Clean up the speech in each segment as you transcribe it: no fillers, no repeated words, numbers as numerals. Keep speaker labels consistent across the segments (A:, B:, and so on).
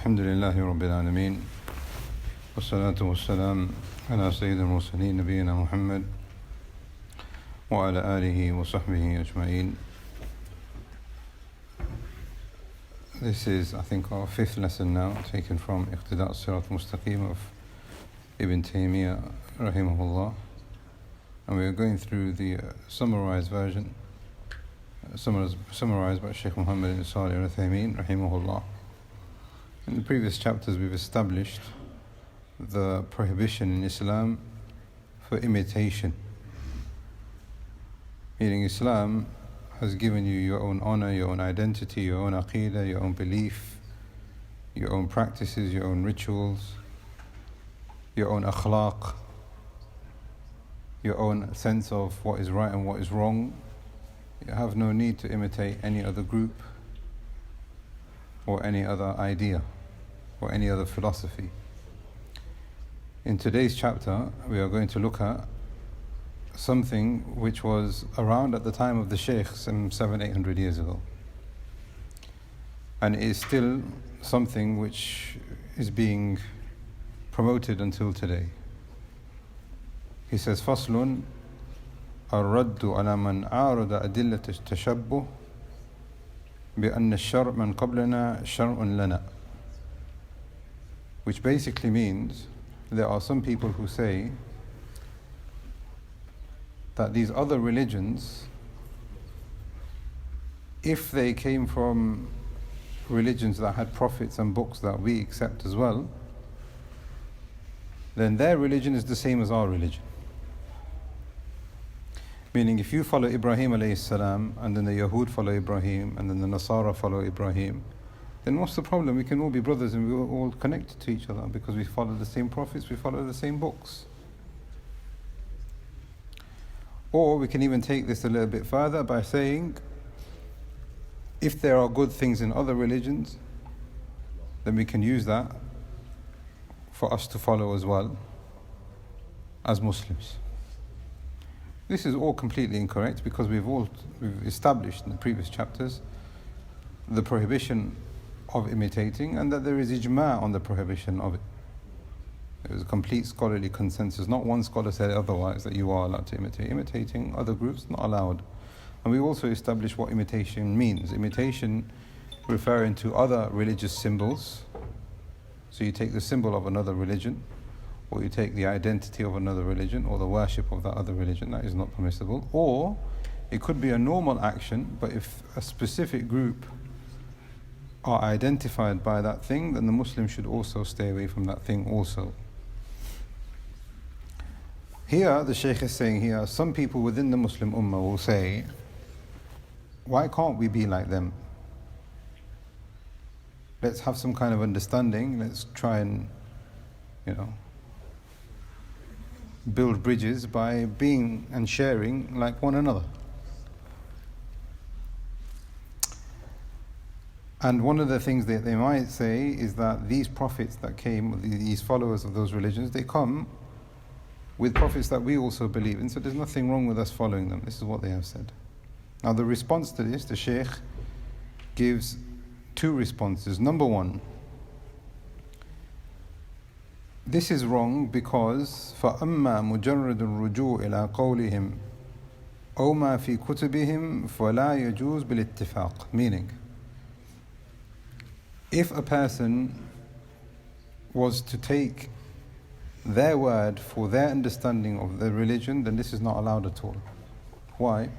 A: الحمد لله رب العالمين والصلاة والسلام على سيد المرسلين نبينا محمد وعلى آله وصحبه أجمعين. This is, I think, our fifth lesson now, taken from Iqtida, as-Sirat al-Mustaqeem of Ibn Taymiyyah rahimahullah, and we are going through the summarized version, summarized by Shaykh Muhammad ibn Salih al-Uthaymeen rahimahullah. In the previous chapters we've established the prohibition in Islam for imitation, meaning Islam has given you your own honor, your own identity, your own Aqidah, your own belief, your own practices, your own rituals, your own akhlaq, your own sense of what is right and what is wrong. You have no need to imitate any other group or any other idea or any other philosophy. In today's chapter, we are going to look at something which was around at the time of the Shaykh some 700-800 years ago, and it is still something which is being promoted until today. He says, فصل الرد على من عارض أدلة التشبه بأن الشرع من قبلنا شرع لنا, which basically means there are some people who say that these other religions, if they came from religions that had prophets and books that we accept as well, then their religion is the same as our religion. Meaning, if you follow Ibrahim alayhi salam, and then the Yahud follow Ibrahim, and then the Nasara follow Ibrahim, then what's the problem? We can all be brothers and we're all connected to each other because we follow the same prophets, we follow the same books. Or we can even take this a little bit further by saying, if there are good things in other religions, then we can use that for us to follow as well as Muslims. This is all completely incorrect because we've established in the previous chapters the prohibition of imitating, and that there is ijma' on the prohibition of it. There is a complete scholarly consensus. Not one scholar said otherwise, that you are allowed to imitate. Imitating other groups, not allowed. And we also established what imitation means. Imitation referring to other religious symbols. So you take the symbol of another religion, or you take the identity of another religion, or the worship of that other religion. That is not permissible. Or it could be a normal action, but if a specific group are identified by that thing, then the Muslim should also stay away from that thing also. Here, the Shaykh is saying here, some people within the Muslim Ummah will say, why can't we be like them? Let's have some kind of understanding, let's try and, build bridges by being and sharing like one another. And one of the things that they might say is that these prophets that came, these followers of those religions, they come with prophets that we also believe in, so there's nothing wrong with us following them. This is what they have said. Now the response to this, the Shaykh gives two responses. Number one, this is wrong because فَأَمَّا مُجَرَّدُ الرُّجُوعِ إِلَىٰ قَوْلِهِمْ أَوْ مَا فِي كُتُبِهِمْ فَلَا يَجُوزُ بِالِاتِّفَاقِ. Meaning, if a person was to take their word for their understanding of the religion, then this is not allowed at all. Why?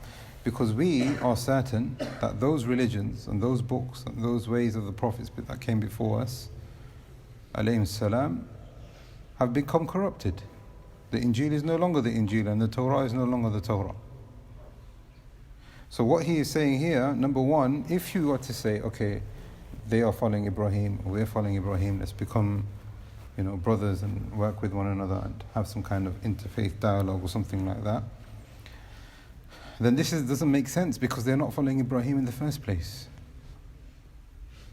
A: Because we are certain that those religions and those books and those ways of the prophets that came before us, alayhim salam, have become corrupted. The Injil is no longer the Injil and the Torah is no longer the Torah. So what he is saying here, number one, if you are to say, okay, they are following Ibrahim, or we're following Ibrahim, let's become brothers and work with one another and have some kind of interfaith dialogue or something like that, then this doesn't make sense because they're not following Ibrahim in the first place.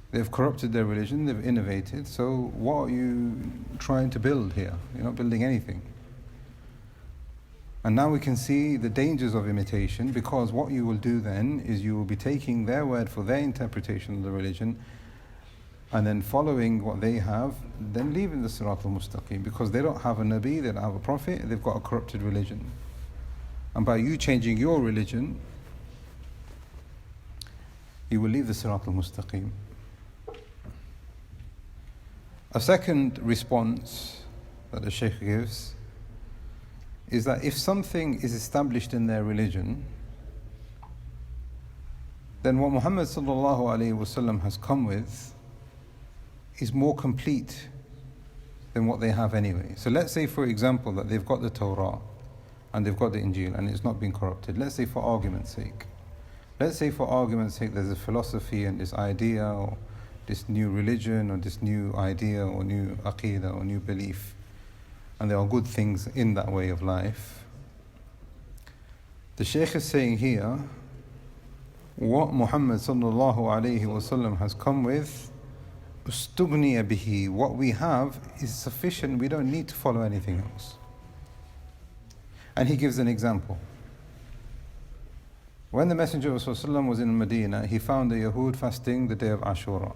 A: They've corrupted their religion, they've innovated, so what are you trying to build here? You're not building anything. And now we can see the dangers of imitation, because what you will do then is you will be taking their word for their interpretation of the religion and then following what they have, then leaving the Sirat al-Mustaqeem, because they don't have a Nabi, they don't have a Prophet, they've got a corrupted religion. And by you changing your religion, you will leave the Sirat al-Mustaqeem. A second response that the Shaykh gives is that if something is established in their religion, then what Muhammad sallallahu alaihi wasallam has come with is more complete than what they have anyway. So let's say, for example, that they've got the Torah and they've got the Injil and it's not been corrupted. Let's say for argument's sake. There's a philosophy and this idea or this new religion or this new idea or new Aqtida or new belief, and there are good things in that way of life. The Shaykh is saying here, what Muhammad sallallahu alayhi wasallam has come with, ustughniya bihi, what we have is sufficient, we don't need to follow anything else. And he gives an example. When the Messenger of Rasulullah was in Medina, he found the Yahud fasting the day of Ashura.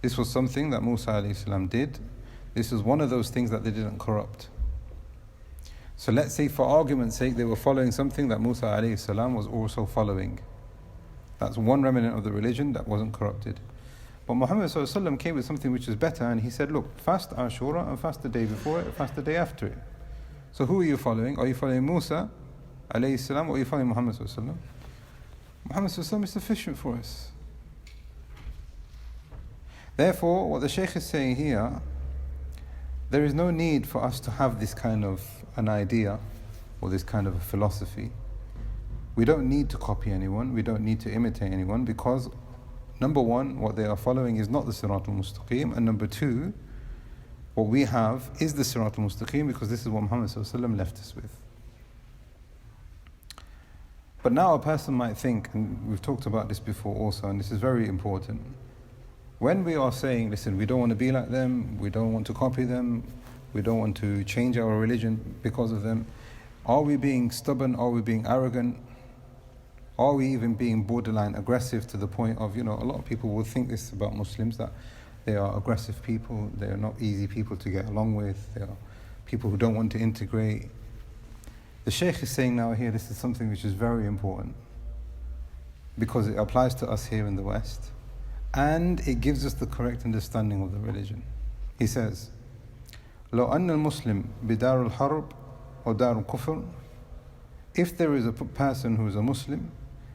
A: This was something that Musa alayhi salam did. This was one of those things that they didn't corrupt. So let's say, for argument's sake, they were following something that Musa alayhi salam was also following. That's one remnant of the religion that wasn't corrupted. But Muhammad sallallahu alaihi wasallam came with something which is better, and he said, look, fast Ashura and fast the day before it, fast the day after it. So who are you following? Are you following Musa alayhi salam, or are you following Muhammad sallallahu alaihi wasallam? Muhammad sallallahu alaihi wasallam is sufficient for us. Therefore, what the Shaykh is saying here, there is no need for us to have this kind of an idea or this kind of a philosophy. We don't need to copy anyone, we don't need to imitate anyone, because number one, what they are following is not the Sirat al-Mustaqeem, and number two, what we have is the Sirat al-Mustaqeem, because this is what Muhammad sallallahu alaihi wasallam left us with. But now a person might think, and we've talked about this before also, and this is very important, when we are saying, listen, we don't want to be like them, we don't want to copy them, we don't want to change our religion because of them, are we being stubborn? Are we being arrogant? Are we even being borderline aggressive to the point of, a lot of people will think this about Muslims, that they are aggressive people, they are not easy people to get along with, they are people who don't want to integrate. The Shaykh is saying now here, this is something which is very important, because it applies to us here in the West, and it gives us the correct understanding of the religion. He says, لو أن المسلم بدار الحرب أو دار الكفر, if there is a person who is a Muslim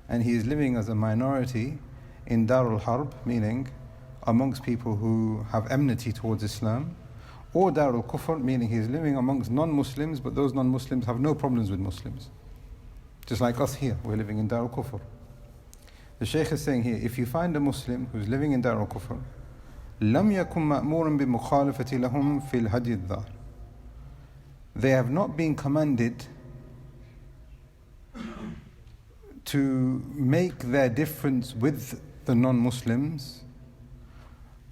A: and he is living as a minority in Dar al-Harb, meaning amongst people who have enmity towards Islam, or Dar al-Kufr, meaning he is living amongst non-Muslims, but those non-Muslims have no problems with Muslims. Just like us here, we're living in Dar al-Kufr. The Shaykh is saying here, if you find a Muslim who's living in Dar al-Kufr, لم يكن مأمورا بمخالفة لهم في الهدي الدار, they have not been commanded to make their difference with the non-Muslims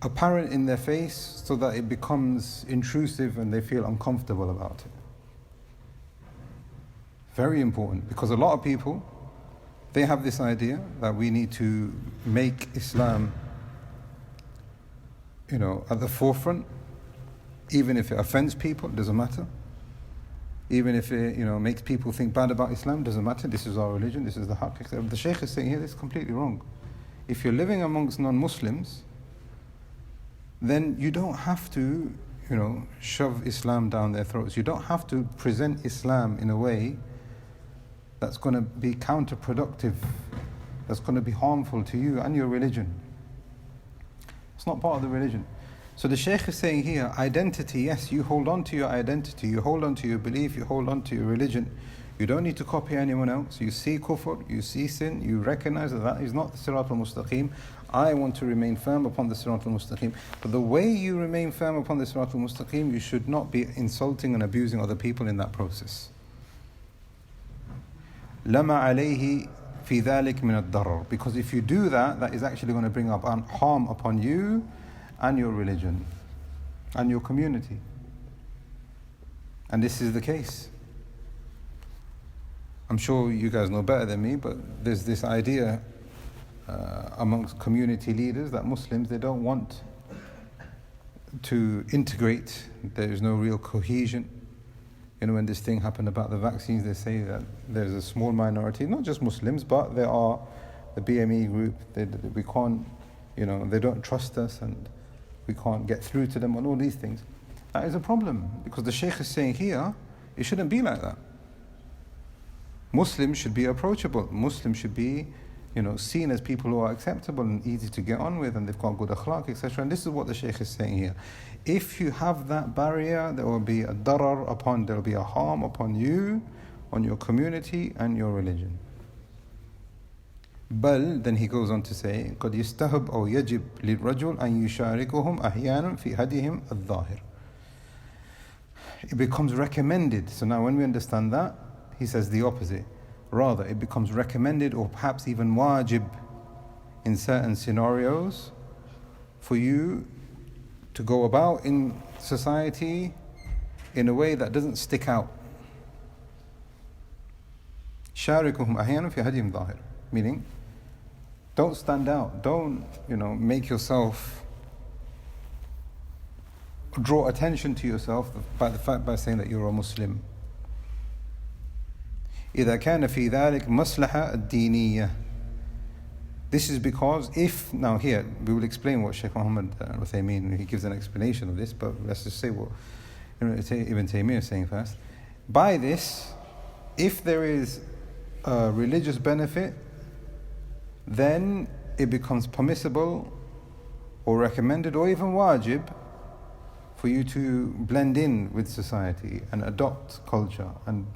A: apparent in their face, so that it becomes intrusive and they feel uncomfortable about it. Very important, because a lot of people, they have this idea that we need to make Islam, at the forefront, even if it offends people, it doesn't matter. Even if it, makes people think bad about Islam, doesn't matter. This is our religion, this is the haqq. The Shaykh is saying here, this is completely wrong. If you're living amongst non-Muslims, then you don't have to, shove Islam down their throats. You don't have to present Islam in a way that's going to be counterproductive, that's going to be harmful to you and your religion. It's not part of the religion. So the Shaykh is saying here, identity, yes, you hold on to your identity, you hold on to your belief, you hold on to your religion. You don't need to copy anyone else. You see kufr, you see sin, you recognize that that is not the Sirat al-Mustaqeem. I want to remain firm upon the Sirat al-Mustaqeem. But the way you remain firm upon the Sirat al-Mustaqeem, you should not be insulting and abusing other people in that process. لَمَا عَلَيْهِ فِي ذَلِكَ مِنَ الضَّرَرِ, because if you do that, that is actually going to bring up harm upon you and your religion and your community. And this is the case. I'm sure you guys know better than me, but there's this idea amongst community leaders that Muslims, they don't want to integrate. There is no real cohesion. When this thing happened about the vaccines, they say that there's a small minority, not just Muslims, but there are the BME group. We can't, they don't trust us and we can't get through to them on all these things. That is a problem, because the Shaykh is saying here, it shouldn't be like that. Muslims should be approachable. Muslims should be, seen as people who are acceptable and easy to get on with, and they've got good akhlaq, etc. And this is what the Shaykh is saying here. If you have that barrier, there will be a darar there will be a harm upon you, on your community and your religion. Bal, then he goes on to say, قد يستحب أو يجب للرجل أن يشاركهم أحيانا في هديهم الظاهر. It becomes recommended. So now when we understand that, he says the opposite. Rather, it becomes recommended or perhaps even wajib in certain scenarios for you to go about in society in a way that doesn't stick out. شاركهم أحيانا في هديهم الظاهر. Meaning, don't stand out. Don't, make yourself, draw attention to yourself by saying that you're a Muslim. إذا كان في ذلك مصلحة الدينية. This is because now here, we will explain what Shaykh Muhammad al-Uthaymeen, he gives an explanation of this, but let's just say what Ibn Taymiyyah is saying first. By this, if there is a religious benefit, then it becomes permissible or recommended or even wajib for you to blend in with society and adopt culture and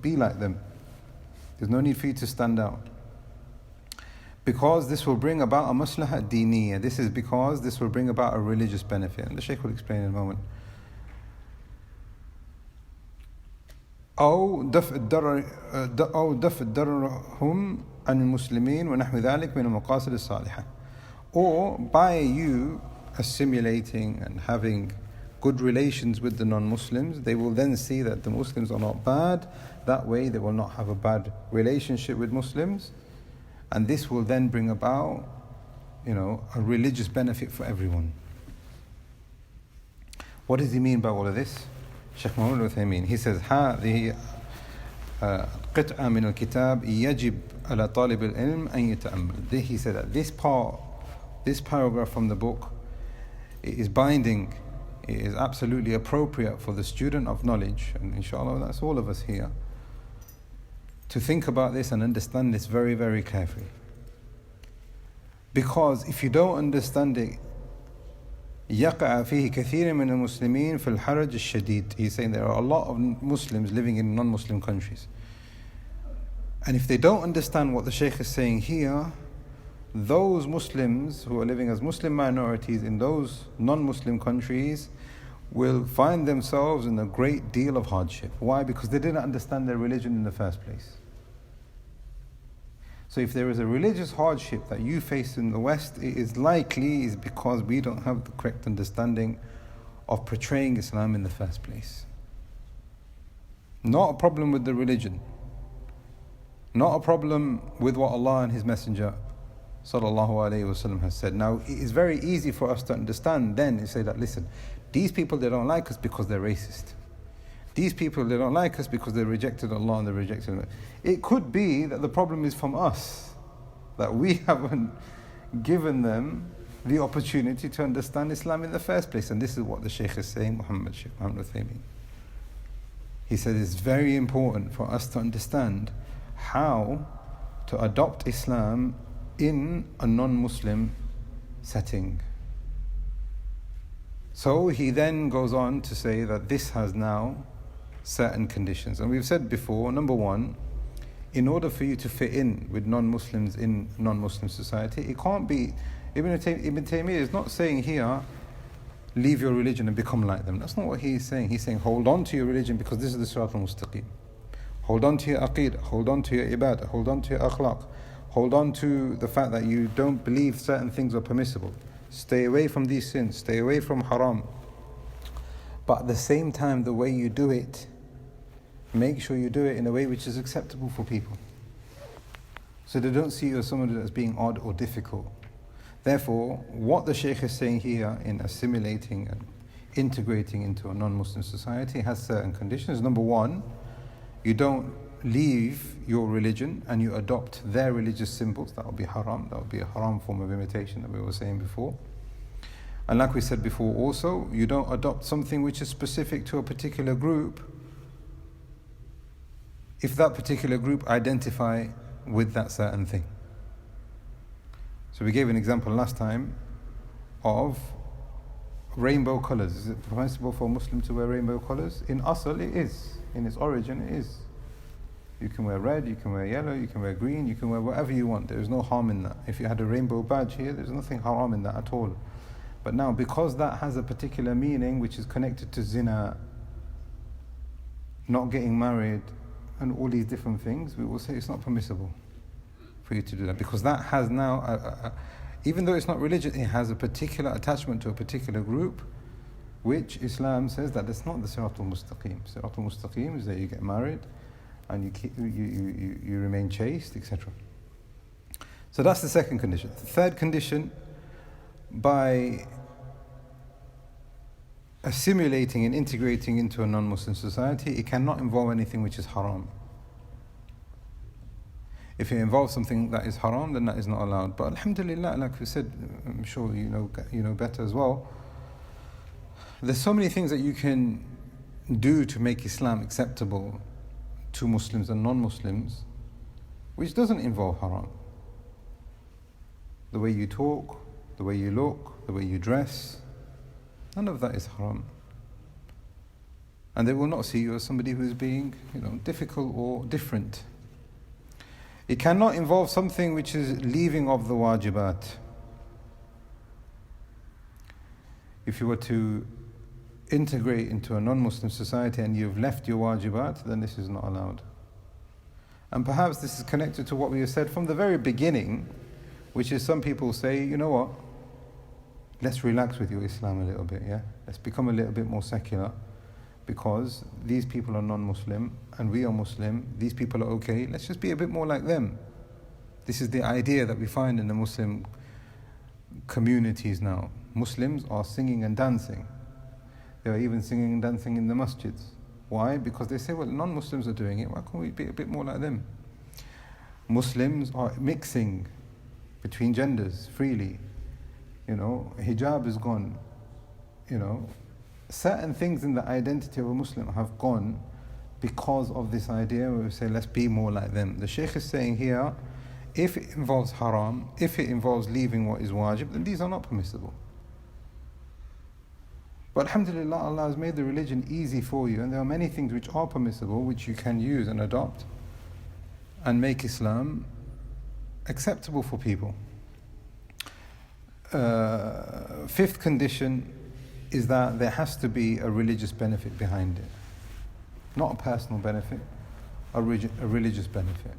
A: be like them. There's no need for you to stand out, because this will bring about a maslaha diniya. This is because this will bring about a religious benefit, and the Shaykh will explain in a moment. أو دفع ضررهم عن المسلمين ونحو ذلك من المقاصد الصالحة. Or by you assimilating and having good relations with the non-Muslims, they will then see that the Muslims are not bad. That way they will not have a bad relationship with Muslims, and this will then bring about, a religious benefit for everyone. What does he mean by all of this? Shaykh Muhammad al-Uthaymeen, he says, هذه قطعة من الكتاب يجب على طالب العلم أن يتأمل. He said that this paragraph from the book, it is binding. It is absolutely appropriate for the student of knowledge, and inshallah that's all of us here, to think about this and understand this very, very carefully. Because if you don't understand it, يقع فيه كثير من المسلمين في الحرج الشديد. He's saying there are a lot of Muslims living in non-Muslim countries, and if they don't understand what the Shaykh is saying here, those Muslims who are living as Muslim minorities in those non-Muslim countries will find themselves in a great deal of hardship. Why? Because they didn't understand their religion in the first place. So if there is a religious hardship that you face in the West, it is likely because we don't have the correct understanding of portraying Islam in the first place. Not a problem with the religion. Not a problem with what Allah and His Messenger sallallahu alayhi wasallam has said. Now, it is very easy for us to understand then and say that, listen, these people, they don't like us because they're racist. These people, they don't like us because they rejected Allah and they rejected Him. It could be that the problem is from us, that we haven't given them the opportunity to understand Islam in the first place. And this is what the Shaykh is saying, Shaykh Muhammad al-Uthaymeen. He said it's very important for us to understand how to adopt Islam in a non-Muslim setting. So he then goes on to say that this has now certain conditions. And we've said before, number one, in order for you to fit in with non-Muslims in non-Muslim society, it can't be, Ibn Taymiyyah is not saying here, leave your religion and become like them. That's not what he's saying. He's saying, hold on to your religion because this is the Sirat al-Mustaqeem. Hold on to your Aqeedah, hold on to your ibadah, hold on to your akhlaq, hold on to the fact that you don't believe certain things are permissible. Stay away from these sins, stay away from haram. But at the same time, the way you do it, make sure you do it in a way which is acceptable for people. So they don't see you as someone that's being odd or difficult. Therefore, what the Shaykh is saying here in assimilating and integrating into a non-Muslim society has certain conditions. Number one, you don't leave your religion and you adopt their religious symbols. That would be haram. That would be a haram form of imitation that we were saying before. And like we said before also, you don't adopt something which is specific to a particular group if that particular group identify with that certain thing. So we gave an example last time of rainbow colours. Is it permissible for a Muslim to wear rainbow colours? In asl it is. In its origin it is. You can wear red, you can wear yellow, you can wear green, you can wear whatever you want. There is no harm in that. If you had a rainbow badge here, there's nothing haram in that at all. But now, because that has a particular meaning which is connected to zina, not getting married, and all these different things, we will say it's not permissible for you to do that. Because that has now, even though it's not religion, it has a particular attachment to a particular group, which Islam says that that's not the Sirat al-Mustaqeem. Sirat al-Mustaqeem is that you get married, and you remain chaste, etc. So that's the second condition. The third condition, by assimilating and integrating into a non-Muslim society, it cannot involve anything which is haram. If it involves something that is haram, then that is not allowed. But alhamdulillah, like we said, I'm sure you know better as well, there's so many things that you can do to make Islam acceptable to Muslims and non-Muslims, which doesn't involve haram. The way you talk, the way you look, the way you dress, none of that is haram. And they will not see you as somebody who is being, difficult or different. It cannot involve something which is leaving of the wajibat. If you were to integrate into a non-Muslim society and you've left your wajibat, then this is not allowed. And perhaps this is connected to what we have said from the very beginning, which is some people say, you know what, let's relax with your Islam a little bit, yeah? Let's become a little bit more secular, because these people are non-Muslim and we are Muslim, these people are okay, let's just be a bit more like them. This is the idea that we find in the Muslim communities now. Muslims are singing and dancing. They are even singing and dancing in the masjids. Why? Because they say, well, non-Muslims are doing it, why can't we be a bit more like them? Muslims are mixing between genders freely. Hijab is gone. Certain things in the identity of a Muslim have gone because of this idea where we say, let's be more like them. The Shaykh is saying here, if it involves haram, if it involves leaving what is wajib, then these are not permissible. But alhamdulillah, Allah has made the religion easy for you, and there are many things which are permissible, which you can use and adopt and make Islam acceptable for people. Fifth condition is that there has to be a religious benefit behind it. Not a personal benefit, a religious benefit.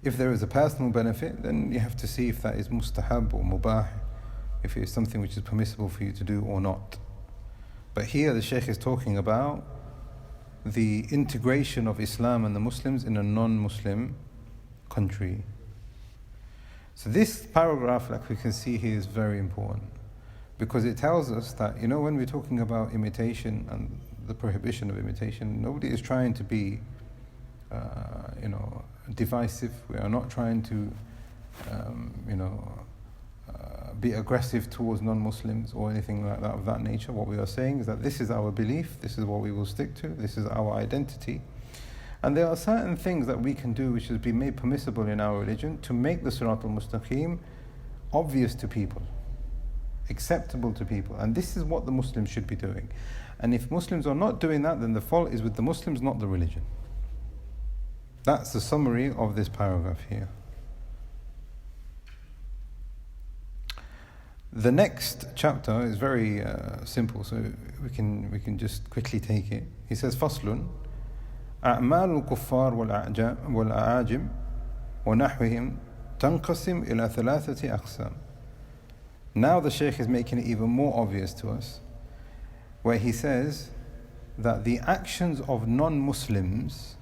A: If there is a personal benefit, then you have to see if that is mustahab or mubah, if it is something which is permissible for you to do or not. But here the Shaykh is talking about the integration of Islam and the Muslims in a non-Muslim country. So this paragraph, like we can see here, is very important, because it tells us that, when we're talking about imitation and the prohibition of imitation, nobody is trying to be, divisive. We are not trying to, be aggressive towards non-Muslims or anything like that of that nature. What we are saying is that this is our belief, this is what we will stick to, this is our identity. And there are certain things that we can do which has been made permissible in our religion to make the Sirat al-Mustaqeem obvious to people, acceptable to people. And this is what the Muslims should be doing. And if Muslims are not doing that, then the fault is with the Muslims, not the religion. That's the summary of this paragraph here. The next chapter is very simple, so we can just quickly take it. He says, فصل أعمال الكفار والأعاجم ونحوهم تنقسم إلى ثلاثة أقسام. Now the Shaykh is making it even more obvious to us, where he says that the actions of non-Muslims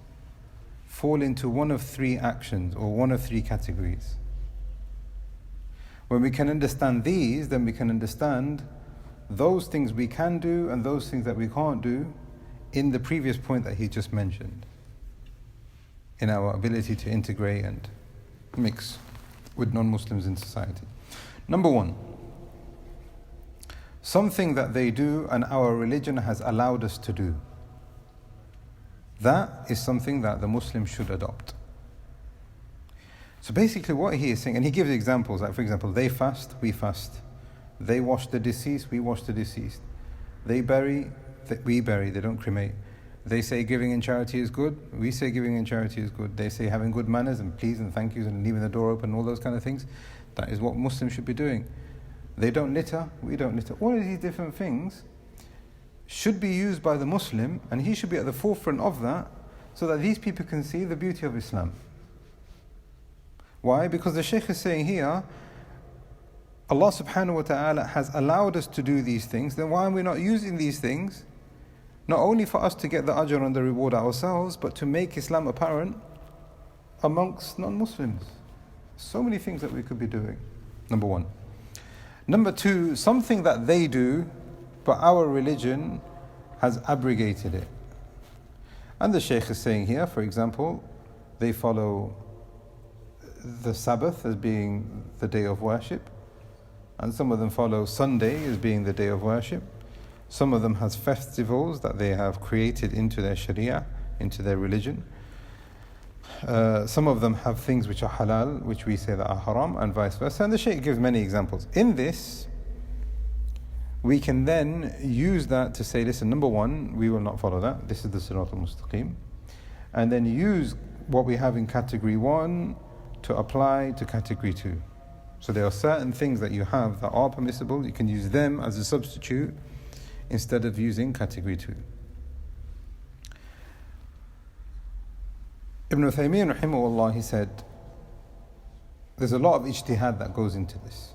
A: fall into one of three actions or one of three categories. When we can understand these, then we can understand those things we can do and those things that we can't do in the previous point that he just mentioned, in our ability to integrate and mix with non-Muslims in society. Number one, something that they do and our religion has allowed us to do. That is something that the Muslim should adopt. So basically what he is saying, and he gives examples, like for example, they fast, we fast. They wash the deceased, we wash the deceased. They bury, we bury, they don't cremate. They say giving in charity is good, we say giving in charity is good. They say having good manners and please and thank yous and leaving the door open, all those kind of things. That is what Muslims should be doing. They don't litter, we don't litter. All of these different things should be used by the Muslim, and he should be at the forefront of that, so that these people can see the beauty of Islam. Why? Because the Shaykh is saying here, Allah subhanahu wa ta'ala has allowed us to do these things, then why are we not using these things? Not only for us to get the ajr and the reward ourselves, but to make Islam apparent amongst non-Muslims. So many things that we could be doing. Number one. Number two, something that they do, but our religion has abrogated it. And the Shaykh is saying here, for example, they follow the Sabbath as being the day of worship, and some of them follow Sunday as being the day of worship. Some of them has festivals that they have created into their Sharia, into their religion. Some of them have things which are halal, which we say that are haram, and vice versa. And the Shaykh gives many examples. In this, we can then use that to say, listen, number one, we will not follow that. This is the Sirat al-Mustaqeem. And then use what we have in category 1 to apply to category 2. So there are certain things that you have that are permissible. You can use them as a substitute instead of using category 2. Ibn Uthaymeen rahimahullah, he said, there's a lot of ijtihad that goes into this.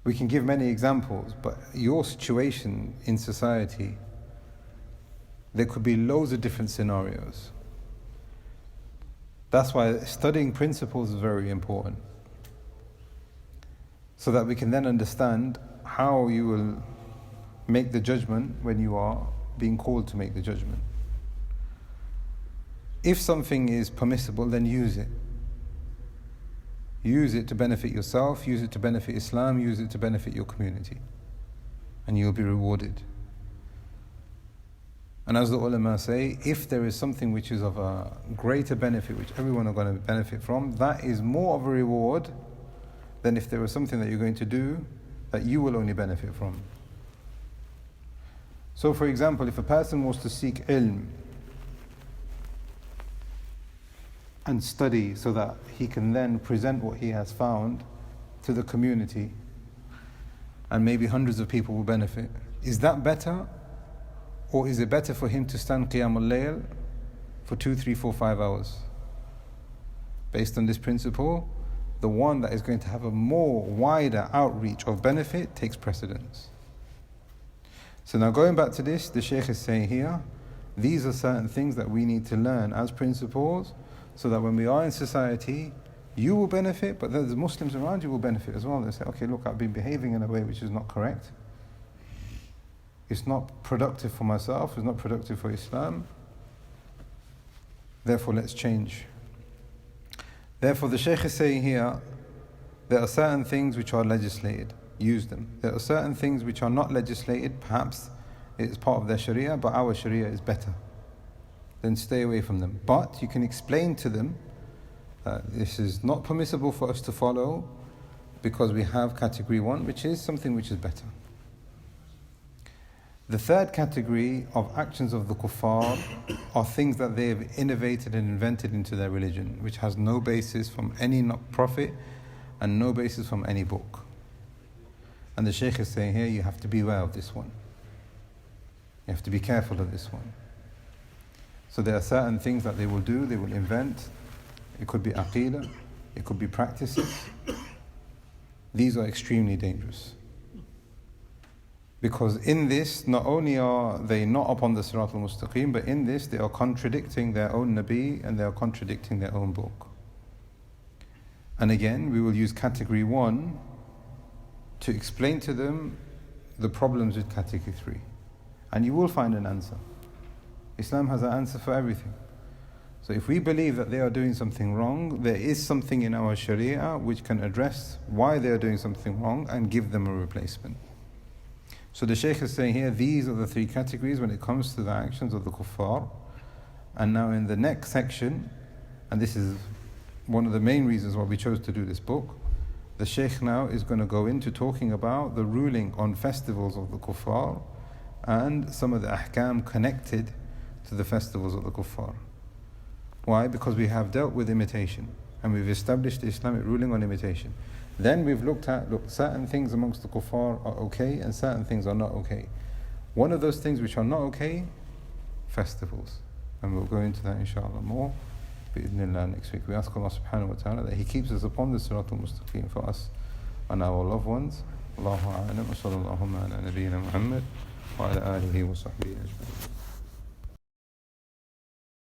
A: We can give many examples, but your situation in society, there could be loads of different scenarios. That's why studying principles is very important, so that we can then understand how you will make the judgment when you are being called to make the judgment. If something is permissible, then use it. Use it to benefit yourself, use it to benefit Islam, use it to benefit your community, and you'll be rewarded. And as the ulama say, if there is something which is of a greater benefit, which everyone are going to benefit from, that is more of a reward than if there was something that you're going to do that you will only benefit from. So for example, if a person was to seek ilm and study so that he can then present what he has found to the community, and maybe hundreds of people will benefit, is that better? Or is it better for him to stand Qiyam al-Layl for 2, 3, 4, 5 hours? Based on this principle, the one that is going to have a more wider outreach of benefit takes precedence. So now going back to this, the Shaykh is saying here, these are certain things that we need to learn as principles, so that when we are in society, you will benefit, but the Muslims around you will benefit as well. They say, okay, look, I've been behaving in a way which is not correct. It's not productive for myself, it's not productive for Islam. Therefore, let's change. Therefore, the Shaykh is saying here, there are certain things which are legislated, use them. There are certain things which are not legislated, perhaps it's part of their Sharia, but our Sharia is better. Then stay away from them. But you can explain to them that this is not permissible for us to follow because we have category 1, which is something which is better. The third category of actions of the kuffar are things that they have innovated and invented into their religion, which has no basis from any prophet and no basis from any book. And the Shaykh is saying here, you have to be aware of this one. You have to be careful of this one. So there are certain things that they will do, they will invent. It could be Aqtida, it could be practices. These are extremely dangerous. Because in this, not only are they not upon the Sirat al-Mustaqeem, but in this they are contradicting their own Nabi and they are contradicting their own book. And again, we will use category 1 to explain to them the problems with category 3. And you will find an answer. Islam has an answer for everything. So if we believe that they are doing something wrong, there is something in our Sharia which can address why they are doing something wrong and give them a replacement. So the Shaykh is saying here, these are the 3 categories when it comes to the actions of the kuffar. And now in the next section, and this is one of the main reasons why we chose to do this book, the Shaykh now is going to go into talking about the ruling on festivals of the kuffar and some of the ahkam connected to the festivals of the kuffar. Why? Because we have dealt with imitation and we've established the Islamic ruling on imitation. Then we've looked at certain things amongst the kuffar are okay and certain things are not okay. One of those things which are not okay, festivals. And we'll go into that inshallah more bi'idhnillah next week. We ask Allah subhanahu wa ta'ala that He keeps us upon the Sirat al-Mustaqeem for us and our loved ones. Allahu a'lam wa sallallahu ala nabiyyina Muhammad wa ala alihi wa sahbihi ajma'in.